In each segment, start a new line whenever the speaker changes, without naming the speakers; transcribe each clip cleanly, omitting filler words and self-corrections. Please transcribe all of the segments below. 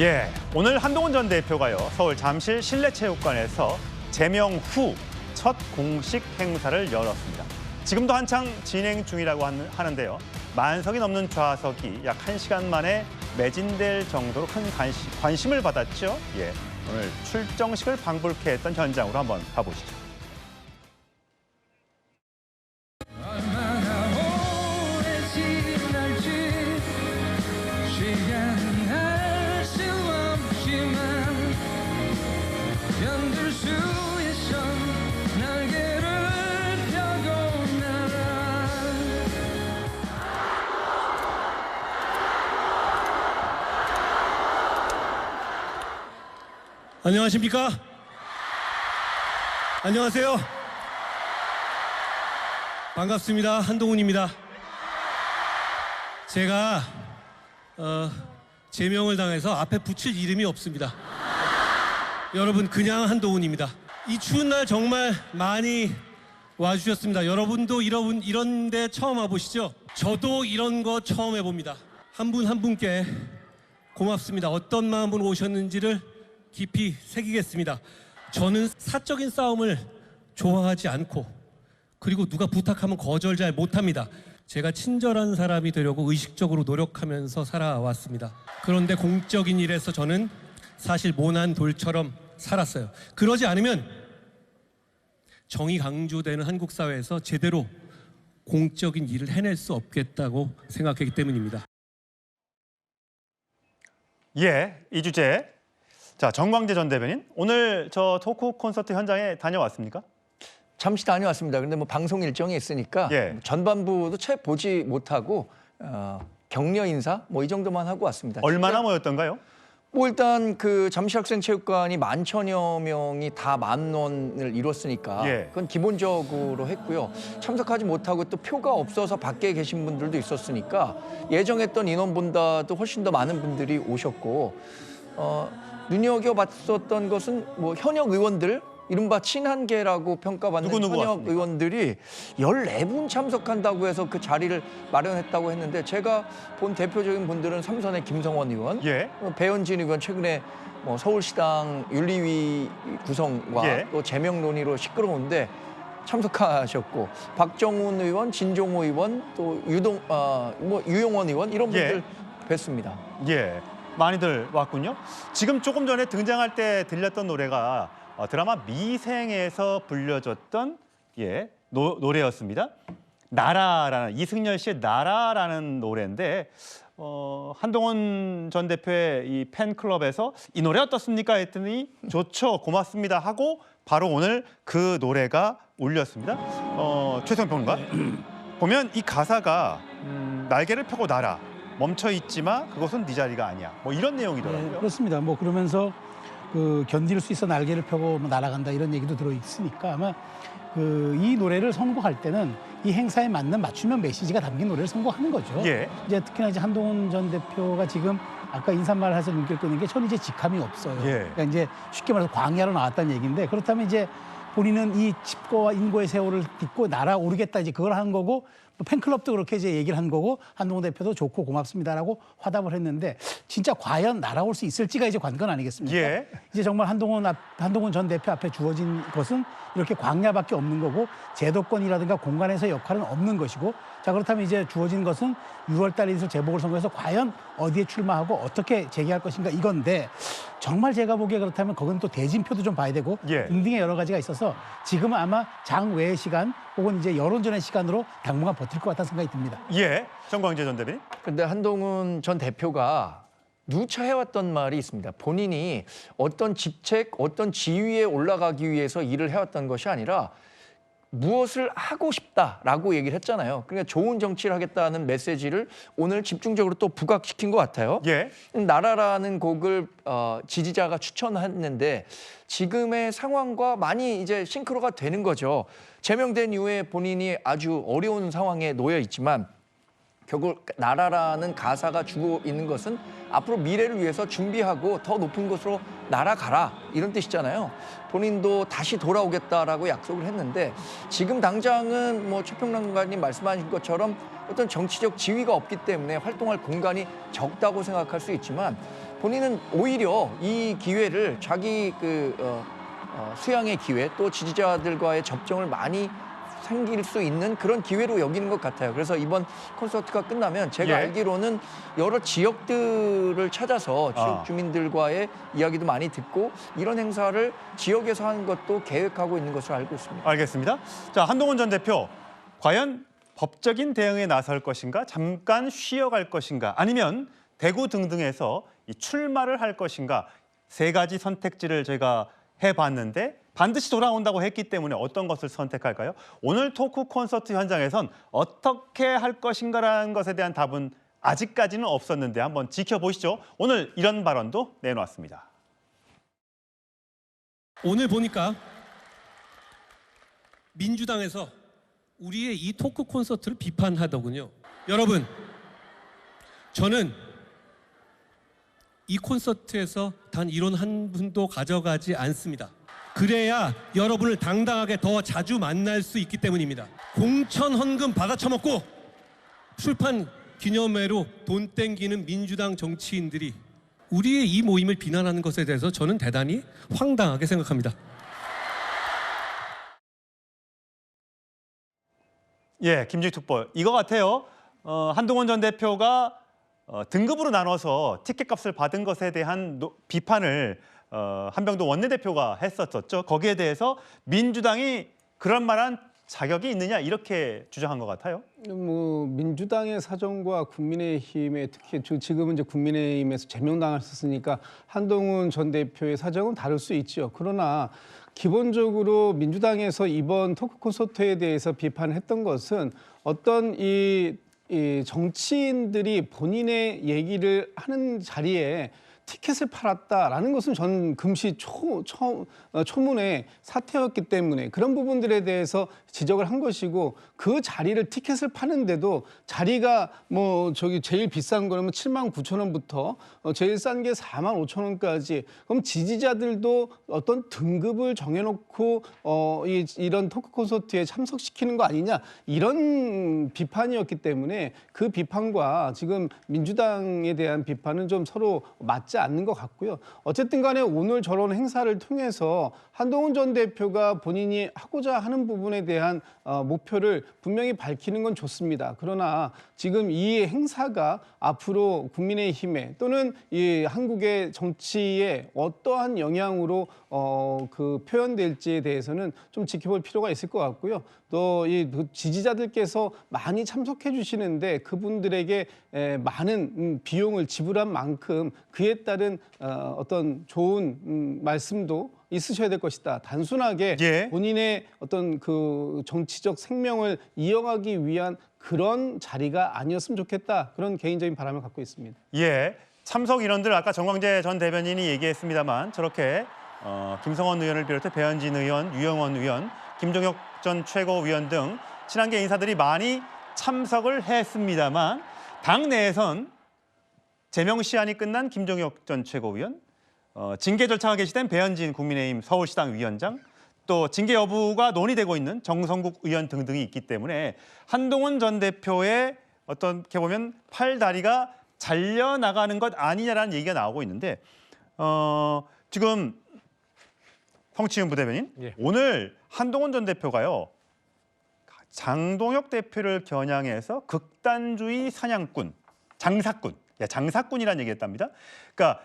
예, 오늘 한동훈 전 대표가요, 서울 잠실 실내체육관에서 제명 후 첫 공식 행사를 열었습니다. 지금도 한창 진행 중이라고 하는데요. 만석이 넘는 좌석이 약 1시간 만에 매진될 정도로 큰 관심을 받았죠. 예, 오늘 출정식을 방불케 했던 현장으로 한번 가보시죠.
안녕하십니까? 안녕하세요. 반갑습니다. 한동훈입니다. 제가 제명을 당해서 앞에 붙일 이름이 없습니다. 여러분, 그냥 한동훈입니다. 이 추운 날 정말 많이 와주셨습니다. 여러분도 이런 데 처음 와보시죠? 저도 이런 거 처음 해봅니다. 한 분 한 분께 고맙습니다. 어떤 마음으로 오셨는지를 깊이 새기겠습니다. 저는 사적인 싸움을 좋아하지 않고, 그리고 누가 부탁하면 거절 잘 못합니다. 제가 친절한 사람이 되려고 의식적으로 노력하면서 살아왔습니다. 그런데 공적인 일에서 저는 사실 모난 돌처럼 살았어요. 그러지 않으면 정의 강조되는 한국 사회에서 제대로 공적인 일을 해낼 수 없겠다고 생각했기 때문입니다.
예, 이 주제. 자, 정광재 전 대변인, 오늘 저 토크 콘서트 현장에 다녀왔습니까?
잠시 다녀왔습니다. 그런데 뭐 방송 일정이 있으니까
예.
전반부도 채 보지 못하고 격려 인사 뭐 이 정도만 하고 왔습니다.
얼마나 모였던가요?
뭐 일단 그 잠실학생체육관이 11,000여 명이 다 만원을 이뤘으니까
예.
그건 기본적으로 했고요. 참석하지 못하고 또 표가 없어서 밖에 계신 분들도 있었으니까 예정했던 인원보다도 훨씬 더 많은 분들이 오셨고, 눈여겨봤었던 것은 뭐 현역 의원들, 이른바 친한계라고 평가받는
누구
현역
왔습니까?
의원들이 14분 참석한다고 해서 그 자리를 마련했다고 했는데, 제가 본 대표적인 분들은 삼선의 김성원 의원,
예.
배현진 의원, 최근에 뭐 서울시당 윤리위 구성과
예.
또 제명 논의로 시끄러운데 참석하셨고, 박정훈 의원, 진종호 의원, 또 유용원 의원 이런 분들 뵀습니다.
예, 많이들 왔군요. 지금 조금 전에 등장할 때 들렸던 노래가 드라마 미생에서 불려졌던 노래였습니다. 나라라는, 이승열 씨의 나라라는 노래인데, 한동훈 전 대표의 이 팬클럽에서 이 노래 어떻습니까 했더니 좋죠, 고맙습니다 하고 바로 오늘 그 노래가 울렸습니다. 최성 평론가, 보면 이 가사가 날개를 펴고 날아, 멈춰 있지 마, 그것은 네 자리가 아니야, 뭐 이런 내용이더라고요.
네, 그렇습니다. 뭐 그러면서 그 견딜 수 있어 날개를 펴고 뭐 날아간다 이런 얘기도 들어 있으니까 아마 이 노래를 선곡할 때는 이 행사에 맞는 맞춤형 메시지가 담긴 노래를 선곡하는 거죠.
예.
이제 특히나 이제 한동훈 전 대표가 지금 아까 인사말 해서 눈길 끄는 게 저는 이제 직함이 없어요.
예.
그러니까 이제 쉽게 말해서 광야로 나왔다는 얘기인데, 그렇다면 이제 본인은 이 집거와 인고의 세월을 딛고 날아오르겠다, 이제 그걸 한 거고, 또 팬클럽도 그렇게 이제 얘기를 한 거고, 한동훈 대표도 좋고 고맙습니다라고 화답을 했는데, 진짜 과연 날아올 수 있을지가 이제 관건 아니겠습니까?
예.
이제 정말 한동훈 전 대표 앞에 주어진 것은 이렇게 광야밖에 없는 거고, 제도권이라든가 공간에서 역할은 없는 것이고, 자, 그렇다면 이제 주어진 것은 6월 달에 있을 재보궐선거에서 과연 어디에 출마하고 어떻게 재개할 것인가, 이건데, 정말 제가 보기에 그렇다면 거기는 또 대진표도 좀 봐야 되고 등등의 여러 가지가 있어서 지금은 아마 장외의 시간 혹은 이제 여론전의 시간으로 당분간 버틸 것 같다는 생각이 듭니다.
예, 정광재 전 대변인.
근데 한동훈 전 대표가 누차 해왔던 말이 있습니다. 본인이 어떤 직책, 어떤 지위에 올라가기 위해서 일을 해왔던 것이 아니라 무엇을 하고 싶다라고 얘기를 했잖아요. 그러니까 좋은 정치를 하겠다는 메시지를 오늘 집중적으로 또 부각시킨 것 같아요.
예.
나라라는 곡을 지지자가 추천했는데 지금의 상황과 많이 이제 싱크로가 되는 거죠. 제명된 이후에 본인이 아주 어려운 상황에 놓여 있지만, 결국 나라라는 가사가 주고 있는 것은 앞으로 미래를 위해서 준비하고 더 높은 곳으로 날아가라, 이런 뜻이잖아요. 본인도 다시 돌아오겠다라고 약속을 했는데, 지금 당장은 뭐 최평론가님 말씀하신 것처럼 어떤 정치적 지위가 없기 때문에 활동할 공간이 적다고 생각할 수 있지만, 본인은 오히려 이 기회를 자기 수양의 기회 또 지지자들과의 접점을 많이 생길 수 있는 그런 기회로 여기는 것 같아요. 그래서 이번 콘서트가 끝나면 제가
예.
알기로는 여러 지역들을 찾아서 지역
아.
주민들과의 이야기도 많이 듣고 이런 행사를 지역에서 하는 것도 계획하고 있는 것으로 알고 있습니다.
알겠습니다. 자, 한동훈 전 대표 과연 법적인 대응에 나설 것인가, 잠깐 쉬어갈 것인가, 아니면 대구 등등에서 이 출마를 할 것인가, 세 가지 선택지를 저희가 해봤는데 반드시 돌아온다고 했기 때문에 어떤 것을 선택할까요? 오늘 토크 콘서트 현장에선 어떻게 할 것인가라는 것에 대한 답은 아직까지는 없었는데 한번 지켜보시죠. 오늘 이런 발언도 내놓았습니다.
오늘 보니까 민주당에서 우리의 이 토크 콘서트를 비판하더군요. 여러분, 저는 이 콘서트에서 단 이론 한 분도 가져가지 않습니다. 그래야 여러분을 당당하게 더 자주 만날 수 있기 때문입니다. 공천 헌금 받아쳐먹고 출판 기념회로 돈 땡기는 민주당 정치인들이 우리의 이 모임을 비난하는 것에 대해서 저는 대단히 황당하게 생각합니다.
예, 김주특보 이거 같아요. 한동훈 전 대표가 등급으로 나눠서 티켓값을 받은 것에 대한 비판을 한병도 원내대표가 했었죠. 거기에 대해서 민주당이 그런 말한 자격이 있느냐 이렇게 주장한 것 같아요.
뭐 민주당의 사정과 국민의힘의 특히 지금은 이제 국민의힘에서 제명당하셨으니까 한동훈 전 대표의 사정은 다를 수 있죠. 그러나 기본적으로 민주당에서 이번 토크 콘서트에 대해서 비판을 했던 것은 어떤 이 정치인들이 본인의 얘기를 하는 자리에 티켓을 팔았다라는 것은 전 금시 초문의 사태였기 때문에 그런 부분들에 대해서 지적을 한 것이고 그 자리를 티켓을 파는데도 자리가 뭐 제일 비싼 거는 79,000원부터 제일 싼 게 45,000원까지 그럼 지지자들도 어떤 등급을 정해놓고 이런 토크 콘서트에 참석시키는 거 아니냐 이런 비판이었기 때문에 그 비판과 지금 민주당에 대한 비판은 좀 서로 맞지 않는 것 같고요. 어쨌든 간에 오늘 저런 행사를 통해서 한동훈 전 대표가 본인이 하고자 하는 부분에 대한 목표를 분명히 밝히는 건 좋습니다. 그러나 지금 이 행사가 앞으로 국민의힘에 또는 이 한국의 정치에 어떠한 영향으로 표현될지에 대해서는 좀 지켜볼 필요가 있을 것 같고요. 또 이 지지자들께서 많이 참석해 주시는데 그분들에게 많은 비용을 지불한 만큼 그에 따른 어떤 좋은 말씀도 있으셔야 될 것이다. 단순하게
예.
본인의 어떤 그 정치적 생명을 이어가기 위한 그런 자리가 아니었으면 좋겠다. 그런 개인적인 바람을 갖고 있습니다.
예, 참석 인원들 아까 정광재 전 대변인이 얘기했습니다만 저렇게 김성원 의원을 비롯해 배현진 의원, 유영원 의원, 김종혁 전 최고위원 등 친한계 인사들이 많이 참석을 했습니다만 당 내에선 제명 시한이 끝난 김종혁 전 최고위원, 징계 절차가 개시된 배현진 국민의힘 서울시당 위원장, 또 징계 여부가 논의되고 있는 정성국 의원 등등이 있기 때문에 한동훈 전 대표의 어떻게 보면 팔다리가 잘려나가는 것 아니냐라는 얘기가 나오고 있는데 지금 성치윤 부대변인,
예.
오늘 한동훈 전 대표가요. 장동혁 대표를 겨냥해서 극단주의 사냥꾼, 장사꾼, 장사꾼이라는 얘기했답니다. 그러니까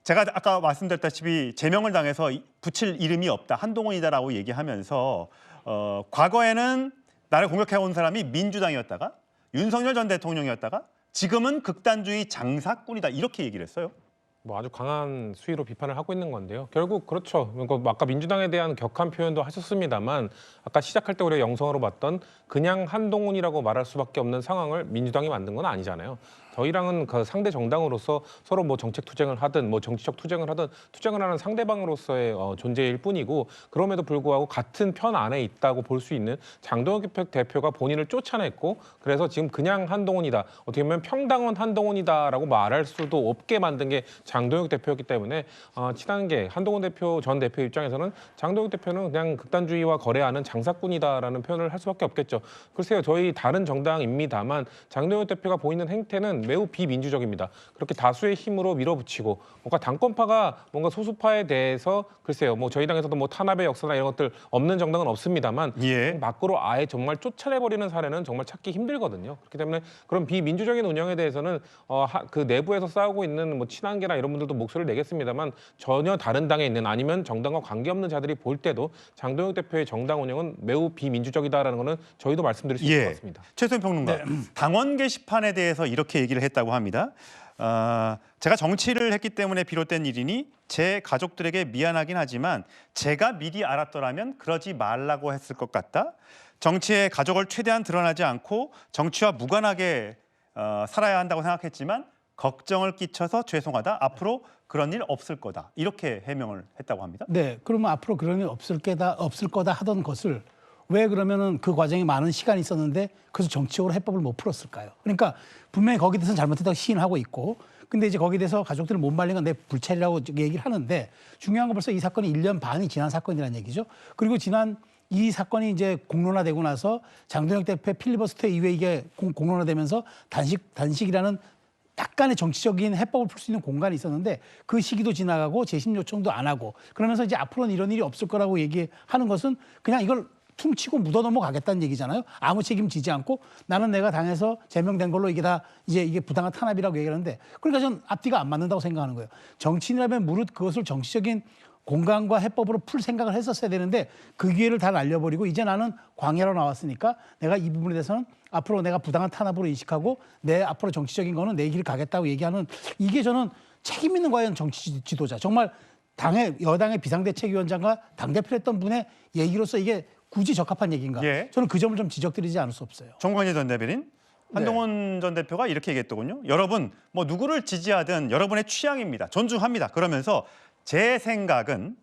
제가 아까 말씀드렸다시피 제명을 당해서 붙일 이름이 없다, 한동훈이다라고 얘기하면서 과거에는 나를 공격해온 사람이 민주당이었다가 윤석열 전 대통령이었다가 지금은 극단주의 장사꾼이다 이렇게 얘기를 했어요.
뭐 아주 강한 수위로 비판을 하고 있는 건데요. 결국 그렇죠. 아까 민주당에 대한 격한 표현도 하셨습니다만 아까 시작할 때 우리가 영성으로 봤던 그냥 한동훈이라고 말할 수밖에 없는 상황을 민주당이 만든 건 아니잖아요. 저희랑은 그 상대 정당으로서 서로 뭐 정책 투쟁을 하든 뭐 정치적 투쟁을 하든 투쟁을 하는 상대방으로서의 존재일 뿐이고 그럼에도 불구하고 같은 편 안에 있다고 볼 수 있는 장동혁 대표가 본인을 쫓아냈고 그래서 지금 그냥 한동훈이다. 어떻게 보면 평당원 한동훈이다라고 말할 수도 없게 만든 게 장동혁 대표였기 때문에 친한계 한동훈 대표 전 대표 입장에서는 장동혁 대표는 그냥 극단주의와 거래하는 장사꾼이다라는 표현을 할 수밖에 없겠죠. 글쎄요. 저희 다른 정당입니다만 장동혁 대표가 보이는 행태는 매우 비민주적입니다. 그렇게 다수의 힘으로 밀어붙이고 뭔가 당권파가 뭔가 소수파에 대해서 글쎄요, 뭐 저희 당에서도 뭐 탄압의 역사나 이런 것들 없는 정당은 없습니다만
예.
밖으로 아예 정말 쫓아내버리는 사례는 정말 찾기 힘들거든요. 그렇기 때문에 그런 비민주적인 운영에 대해서는 그 내부에서 싸우고 있는 뭐 친한계나 이런 분들도 목소리를 내겠습니다만 전혀 다른 당에 있는 아니면 정당과 관계없는 자들이 볼 때도 장동혁 대표의 정당 운영은 매우 비민주적이다라는 거는 저희도 말씀드릴 수 있을 것 같습니다.
최소연 평론가, 당원 게시판에 대해서 이렇게 얘기를 했다고 합니다. 제가 정치를 했기 때문에 비롯된 일이니 제 가족들에게 미안하긴 하지만 제가 미리 알았더라면 그러지 말라고 했을 것 같다. 정치에 가족을 최대한 드러나지 않고 정치와 무관하게 살아야 한다고 생각했지만 걱정을 끼쳐서 죄송하다. 앞으로 그런 일 없을 거다. 이렇게 해명을 했다고 합니다.
네, 그러면 앞으로 그런 일 없을 거다 하던 것을 왜 그러면은 그 과정에 많은 시간이 있었는데 그래서 정치적으로 해법을 못 풀었을까요? 그러니까 분명히 거기에 대해서는 잘못했다고 시인하고 있고 근데 이제 거기에 대해서 가족들을 못 말린 건 내 불찰이라고 얘기를 하는데 중요한 건 벌써 이 사건이 1년 반이 지난 사건이라는 얘기죠. 그리고 지난 이 사건이 이제 공론화되고 나서 장동혁 대표의 필리버스터 이후에 이게 공론화되면서 단식이라는 약간의 정치적인 해법을 풀 수 있는 공간이 있었는데 그 시기도 지나가고 재심 요청도 안 하고 그러면서 이제 앞으로는 이런 일이 없을 거라고 얘기하는 것은 그냥 이걸 퉁치고 묻어 넘어가겠다는 얘기잖아요. 아무 책임지지 않고 나는 내가 당해서 제명된 걸로 이게 다 이제 이게 부당한 탄압이라고 얘기하는데 그러니까 전 앞뒤가 안 맞는다고 생각하는 거예요. 정치인이라면 무릇 그것을 정치적인 공간과 해법으로 풀 생각을 했었어야 되는데 그 기회를 다 날려버리고 이제 나는 광야로 나왔으니까 내가 이 부분에 대해서는 앞으로 내가 부당한 탄압으로 인식하고 내 앞으로 정치적인 거는 내 길을 가겠다고 얘기하는 이게 저는 책임 있는 과연 정치 지도자 정말 여당의 비상대책위원장과 당대표를 했던 분의 얘기로서 이게 굳이 적합한 얘기인가?
예.
저는 그 점을 좀 지적드리지 않을 수 없어요.
정관희 전 대변인, 한동훈 전 대표가 이렇게 얘기했더군요. 여러분, 뭐 누구를 지지하든 여러분의 취향입니다. 존중합니다. 그러면서 제 생각은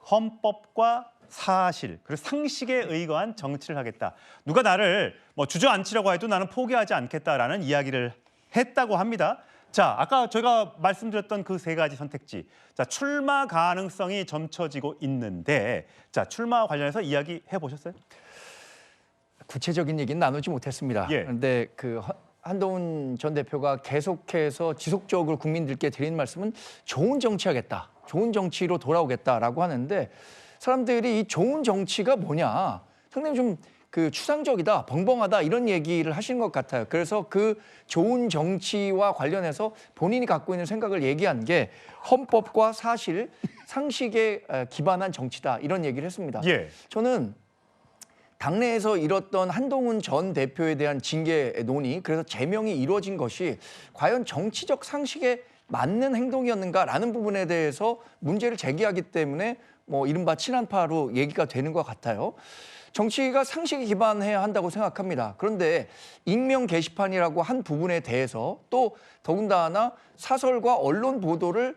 헌법과 사실 그리고 상식에 의거한 정치를 하겠다. 누가 나를 뭐 주저앉히려고 해도 나는 포기하지 않겠다라는 이야기를 했다고 합니다. 자, 아까 제가 말씀드렸던 그 세 가지 선택지. 자, 출마 가능성이 점쳐지고 있는데 자, 출마와 관련해서 이야기해 보셨어요?
구체적인 얘기는 나누지 못했습니다.
예.
그런데 그 한동훈 전 대표가 계속해서 지속적으로 국민들께 드린 말씀은 좋은 정치하겠다. 좋은 정치로 돌아오겠다라고 하는데 사람들이 이 좋은 정치가 뭐냐. 상당히 좀 그 추상적이다, 벙벙하다 이런 얘기를 하시는 것 같아요. 그래서 그 좋은 정치와 관련해서 본인이 갖고 있는 생각을 얘기한 게 헌법과 사실, 상식에 기반한 정치다 이런 얘기를 했습니다.
예.
저는 당내에서 이뤘던 한동훈 전 대표에 대한 징계 논의, 그래서 제명이 이루어진 것이 과연 정치적 상식에 맞는 행동이었는가라는 부분에 대해서 문제를 제기하기 때문에 뭐 이른바 친한파로 얘기가 되는 것 같아요. 정치가 상식에 기반해야 한다고 생각합니다. 그런데 익명 게시판이라고 한 부분에 대해서 또 더군다나 사설과 언론 보도를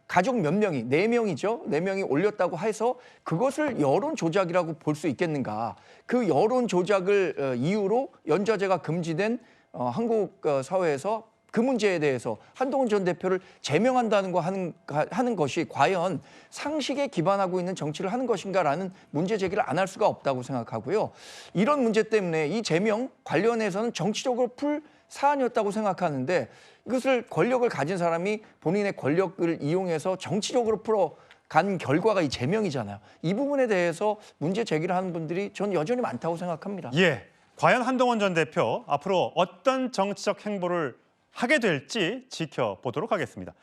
가족 몇 명이, 4명이죠. 4명이 올렸다고 해서 그것을 여론 조작이라고 볼 수 있겠는가. 그 여론 조작을 이유로 연좌제가 금지된 한국 사회에서 그 문제에 대해서 한동훈 전 대표를 제명한다는 거 하는 것이 과연 상식에 기반하고 있는 정치를 하는 것인가라는 문제 제기를 안 할 수가 없다고 생각하고요. 이런 문제 때문에 이 제명 관련해서는 정치적으로 풀 사안이었다고 생각하는데 이것을 권력을 가진 사람이 본인의 권력을 이용해서 정치적으로 풀어간 결과가 이 제명이잖아요. 이 부분에 대해서 문제 제기를 하는 분들이 전 여전히 많다고 생각합니다.
예. 과연 한동훈 전 대표 앞으로 어떤 정치적 행보를 하게 될지 지켜보도록 하겠습니다.